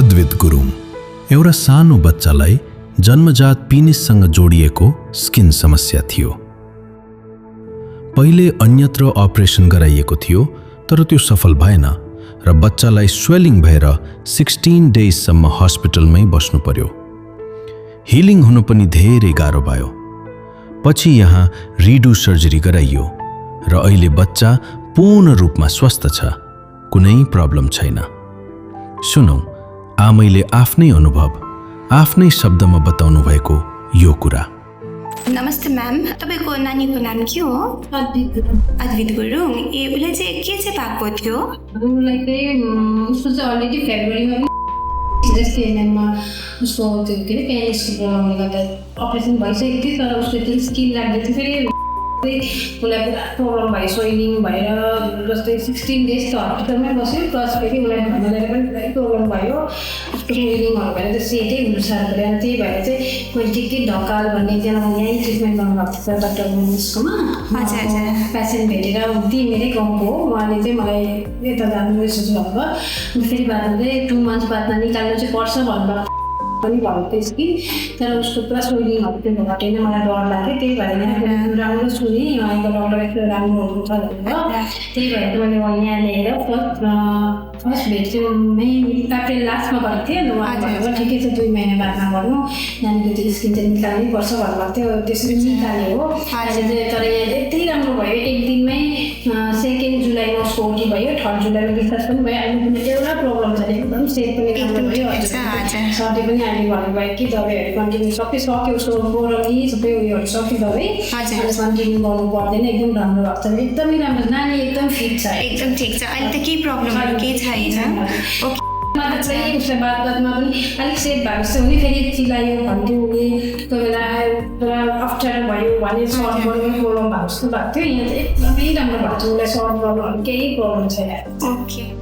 अद्वित गुरुङ एउटा सानो बच्चालाई जन्मजात पिनिससँग जोडिएको स्किन समस्या थियो। पहिले अन्यत्र अपरेसन गराइएको थियो, तर त्यो सफल भएन र बच्चालाई स्वेलिङ भएर 16 डेजसम्म हस्पिटलमै बस्नु पर्यो। हिलिङ हुनु पनि धेरै गाह्रो भयो। पछि यहाँ रिडु सर्जरी गराइयो र अहिले बच्चा पूर्ण रूपमा स्वस्थ छ, कुनै प्रब्लम छैन। सुनौ आमैले आफ्नै अनुभव आफ्नै शब्दमा बताउनु भएको यो कुरा। नमस्ते म्याम, तपाईँको नानीको नाम के हो? अद्वित गुरुङ। ए उसलाई चाहिँ के चाहिँ भएको थियो? उसलाई चाहिँ उसको चाहिँ अलरेडी फेब्रुअरीमा जस्तै एनएममा उसको त्यो के अरे पेरेन्ट्सको प्रब्लमले गर्दा अपरेसन भइसकेको थियो, तर उसको त्यो स्किन लाग्दै थियो। फेरि उसलाई पुरा प्रब्लम भयो, स्वेलिङ भएर जस्तै 16 डेज त हस्पिटलमै बस्यो। प्लस फेरि उसलाई भन्नुलाई पनि पुरै प्रब्लम भयो, उसको स्वेलिङहरू भएर चाहिँ सेटै हुनु साह्रो पऱ्यो। अनि त्यही भएर चाहिँ मैले के ढकाल भन्ने एकजना यहीँ ट्रिटमेन्ट गर्नुभएको थियो डाक्टर मुनिसकोमा। पेसेन्ट भेटेर त्यही मेरै गाउँको हो, उहाँले चाहिँ मलाई यता जानु सोच्नु भएको। अनि फेरि बादमा चाहिँ 2 मन्थ्स बादमा निकाल्नु चाहिँ पर्छ भन्नुभएको पनि भएको थियो कि, तर उसको पुरा स्वेलिङहरू त्यो घटेन। मलाई डर लाग्यो, त्यही भएर यहाँ राम्रो सुने यहाँको डक्टर एकदम राम्रो हुनुहुन्छ भनेर। त्यही भएर मैले यहाँ ल्याएर फर्स्ट भेट चाहिँ मे अप्रिल लास्टमा गरेको थिएँ। अन्त उहाँ भन्नुभयो ठिकै छ 2 महिना बादमा गर्नु, नानीको त्यो स्किन चाहिँ निकाल्नै पर्छ भन्नुभएको थियो। त्यसरी निकाल्यो हो। अहिले चाहिँ तर यहाँ यति राम्रो भयो, एक दिनमै 2 जुलाईमा उसको ओटी भयो, 3 जुलाईमा डिस्चार्ज पनि भयो। अहिले पनि एउटा प्रब्लम छैन, एकदम सेफ पनि राम्रो भयो। सर्दी पनि अहिले भन्नुभयो कि दबाईहरू कन्टिन्यू सबै सक्यो, उसको बोरली सबै उयोहरू सक्यो, दबाई अहिले कन्टिन्यू गर्नु पर्दैन, एकदम राम्रो भएको छ, एकदमै राम्रो। नानी एकदम फिट छ, एकदम ठिक छ। अहिले त केही प्रब्लमहरू केही छैन। मलाई चाहिँ उसलाई बादमा पनि अलिक सेफ भएको जस्तो हुने, फेरि चिलायो भन्थ्यो उसले, कोही बेला पुरा अप्ठ्यारो भयो भने सर्ट गर्नु प्रब्लम भएको जस्तो भएको थियो। यहाँ चाहिँ एकदमै राम्रो भएको छ, उसलाई सर्ट गर्नु केही प्रब्लम छैन। ओके।